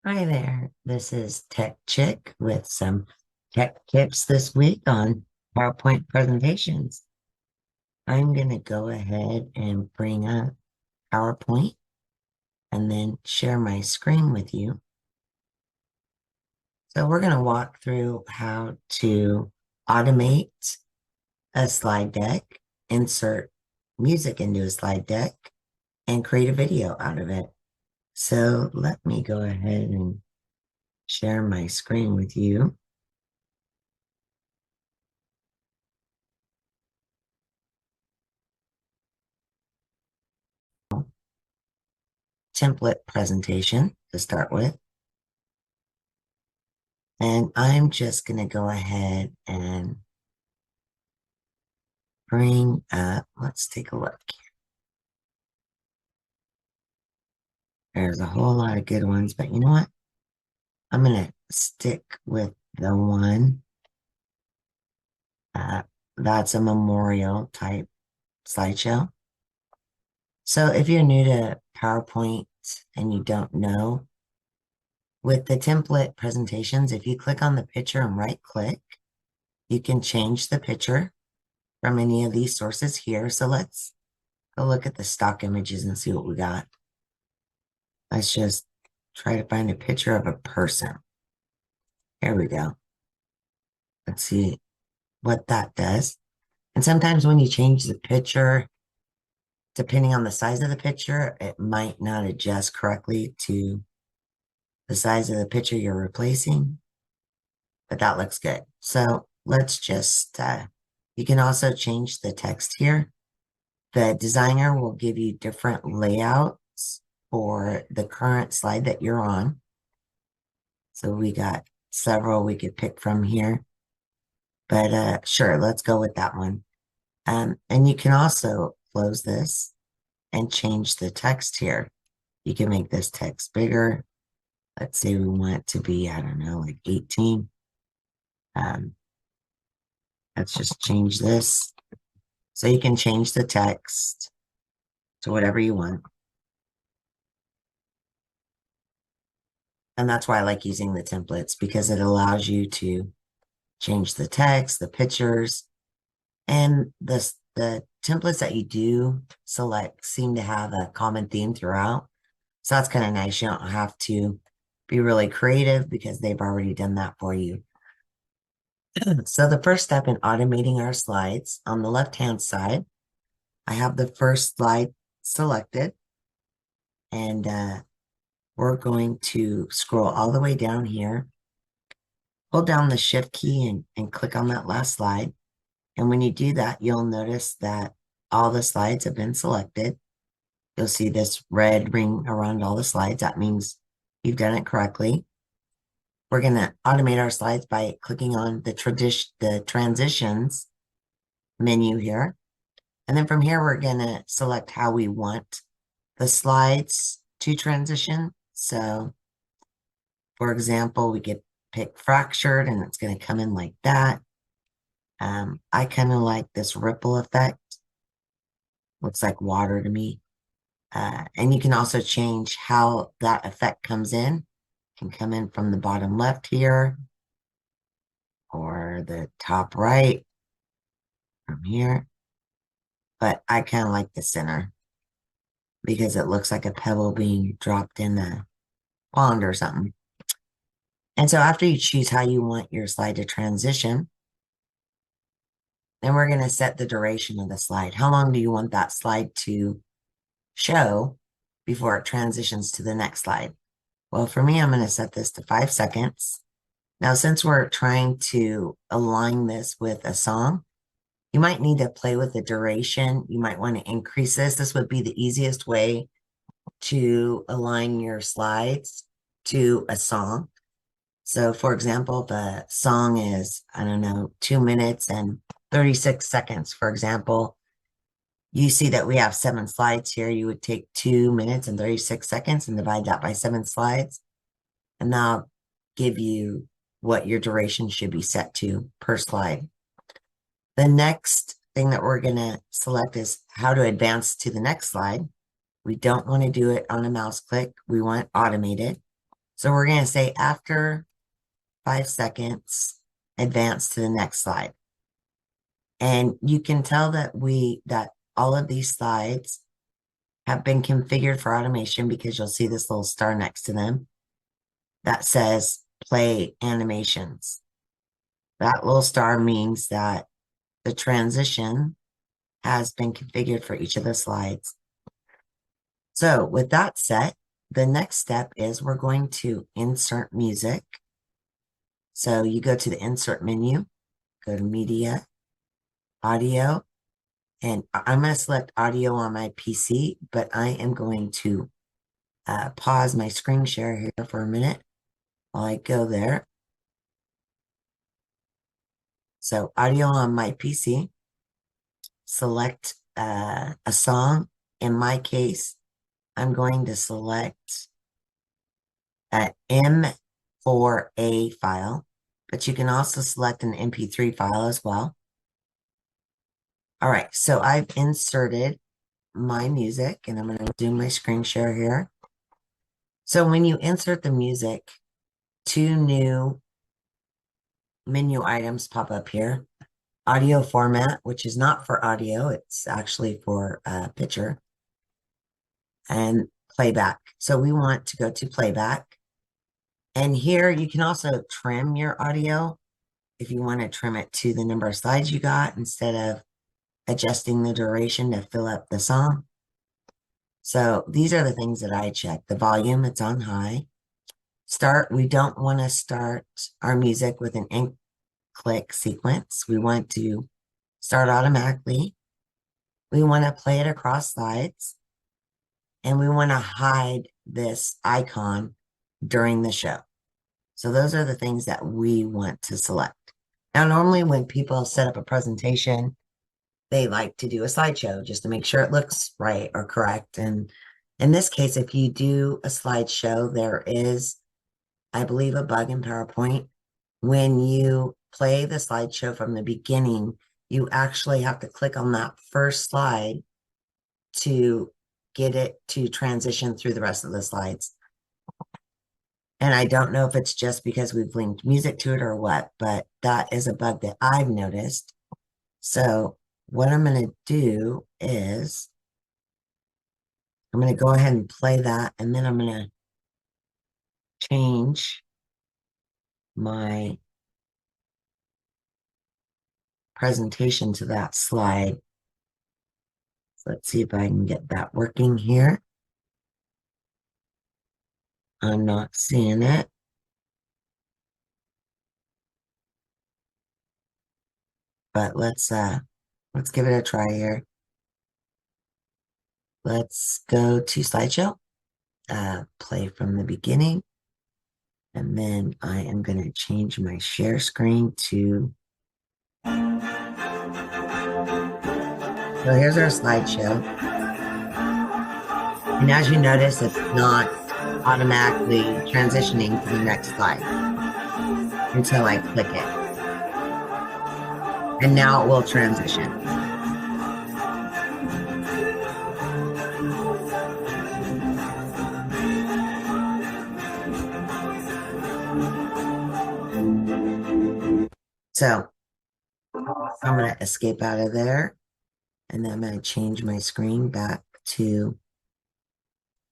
Hi there, this is Tech Chick with some tech tips this week on PowerPoint presentations. I'm going to go ahead and bring up PowerPoint and then share my screen with you. So we're going to walk through how to automate a slide deck, insert music into a slide deck, and create a video out of it. So let me go ahead and share my screen with you. Template presentation to start with. And I'm just going to go ahead and bring up, let's take a look. There's a whole lot of good ones, but you know what? I'm going to stick with the one that's a memorial type slideshow. So if you're new to PowerPoint and you don't know, with the template presentations, if you click on the picture and right click, you can change the picture from any of these sources here. So let's go look at the stock images and see what we got. Let's just try to find a picture of a person. Here we go. Let's see what that does. And sometimes when you change the picture, depending on the size of the picture, it might not adjust correctly to the size of the picture you're replacing, but that looks good. So let's just, you can also change the text here. The designer will give you different layouts for the current slide that you're on. So we got several we could pick from here, but sure, let's go with that one. And you can also close this and change the text here. You can make this text bigger. Let's say we want it to be, I don't know, like 18. Let's just change this. So you can change the text to whatever you want. And that's why I like using the templates, because it allows you to change the text, the pictures, and the templates that you do select seem to have a common theme throughout. So that's kind of nice. You don't have to be really creative because they've already done that for you. So the first step in automating our slides, on the left-hand side, I have the first slide selected, and we're going to scroll all the way down here, hold down the Shift key and click on that last slide. And when you do that, you'll notice that all the slides have been selected. You'll see this red ring around all the slides. That means you've done it correctly. We're going to automate our slides by clicking on the transitions menu here. And then from here, we're going to select how we want the slides to transition. So, for example, we could pick fractured and it's going to come in like that. I kind of like this ripple effect. Looks like water to me. And you can also change how that effect comes in. It can come in from the bottom left here or the top right from here. But I kind of like the center because it looks like a pebble being dropped in a pond or something. And so after you choose how you want your slide to transition, then we're going to set the duration of the slide. How long do you want that slide to show before it transitions to the next slide? Well, for me, I'm going to set this to 5 seconds. Now, since we're trying to align this with a song, you might need to play with the duration. You might want to increase this. This would be the easiest way to align your slides to a song. So, for example, the song is, I don't know, 2 minutes and 36 seconds, for example. You see that we have 7 slides here. You would take 2 minutes and 36 seconds and divide that by 7 slides. And that'll give you what your duration should be set to per slide. The next thing that we're going to select is how to advance to the next slide. We don't want to do it on a mouse click. We want it automated. So we're going to say after 5 seconds, advance to the next slide. And you can tell that that all of these slides have been configured for automation because you'll see this little star next to them that says play animations. That little star means that the transition has been configured for each of the slides. So with that set, the next step is we're going to insert music. So you go to the insert menu, go to media, audio, and I'm going to select audio on my PC, but I am going to pause my screen share here for a minute while I go there. So audio on my PC, select a song. In my case, I'm going to select an M4A file, but you can also select an MP3 file as well. All right, so I've inserted my music and I'm going to do my screen share here. So when you insert the music, 2 new menu items pop up here. Audio format, which is not for audio, it's actually for picture, and playback. So we want to go to playback. And here you can also trim your audio if you want to trim it to the number of slides you got instead of adjusting the duration to fill up the song. So these are the things that I check. The volume, it's on high. Start, we don't want to start our music with an click sequence. We want to start automatically. We want to play it across slides. And we want to hide this icon during the show. So those are the things that we want to select. Now, normally when people set up a presentation, they like to do a slideshow just to make sure it looks right or correct. And in this case, if you do a slideshow, there is, I believe, a bug in PowerPoint. When you play the slideshow from the beginning, you actually have to click on that first slide to get it to transition through the rest of the slides. And I don't know if it's just because we've linked music to it or what, but that is a bug that I've noticed. So what I'm going to do is I'm going to go ahead and play that, and then I'm going to change my presentation to that slide. So let's see if I can get that working here. I'm not seeing it. But let's give it a try here. Let's go to slideshow, play from the beginning, and then I am going to change my share screen to. So here's our slideshow. And as you notice, it's not automatically transitioning to the next slide until I click it. And now it will transition. So I'm going to escape out of there, and then I'm going to change my screen back to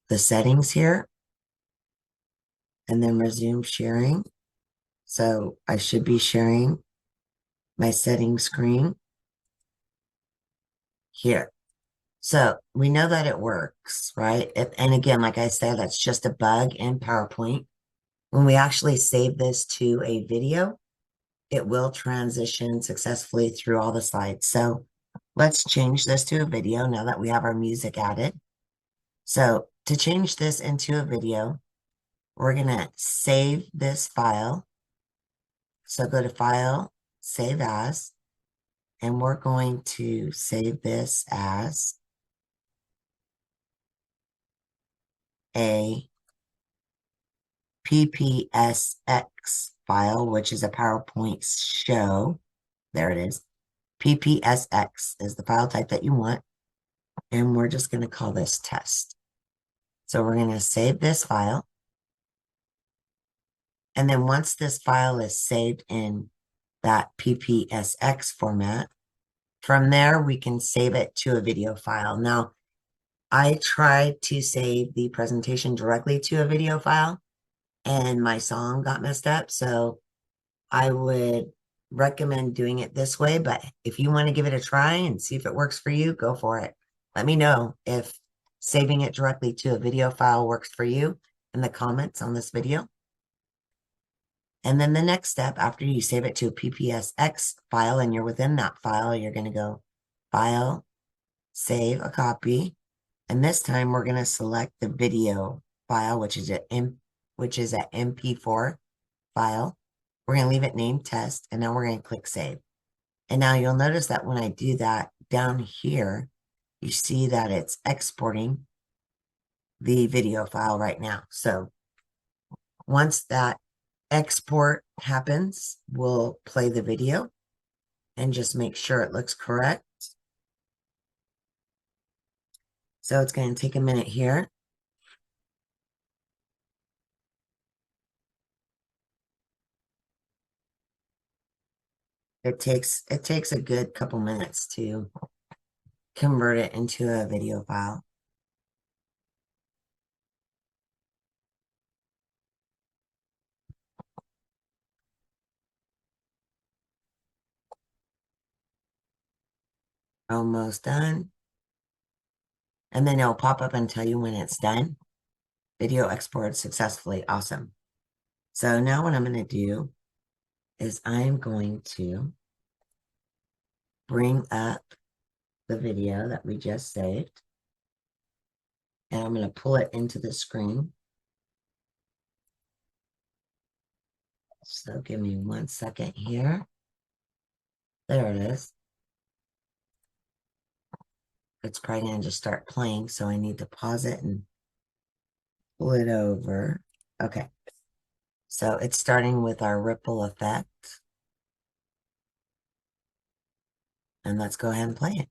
the settings here, and then resume sharing. So I should be sharing my settings screen here. So we know that it works, right? And again, like I said, that's just a bug in PowerPoint. When we actually save this to a video, it will transition successfully through all the slides. So let's change this to a video now that we have our music added. So to change this into a video, we're going to save this file. So go to File, Save As, and we're going to save this as a PPSX file, which is a PowerPoint show. There it is. PPSX is the file type that you want. And we're just going to call this test. So we're going to save this file. And then once this file is saved in that PPSX format, from there we can save it to a video file. Now, I tried to save the presentation directly to a video file and my song got messed up. So I would recommend doing it this way. But if you want to give it a try and see if it works for you, go for it. Let me know if saving it directly to a video file works for you in the comments on this video. And then the next step, after you save it to a PPSX file and you're within that file, you're going to go File, Save a Copy. And this time we're going to select the video file, which is an MP4 file. We're going to leave it named Test, and now we're going to click Save. And now you'll notice that when I do that down here, you see that it's exporting the video file right now. So once that export happens, we'll play the video and just make sure it looks correct. So it's going to take a minute here. It takes a good couple minutes to convert it into a video file. Almost done. And then it'll pop up and tell you when it's done. Video exported successfully. Awesome. So now what I'm going to do is I'm going to bring up the video that we just saved. And I'm going to pull it into the screen. So give me 1 second here. There it is. It's probably going to just start playing, so I need to pause it and pull it over. Okay. So it's starting with our ripple effect. And let's go ahead and play it.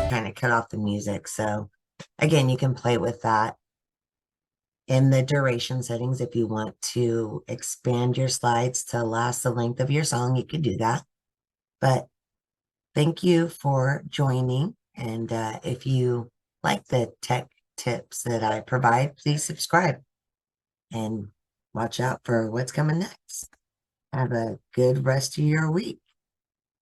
Kind of cut off the music. So again, you can play with that in the duration settings. If you want to expand your slides to last the length of your song, you could do that. But thank you for joining. And if you like the tech tips that I provide, please subscribe and watch out for what's coming next. Have a good rest of your week.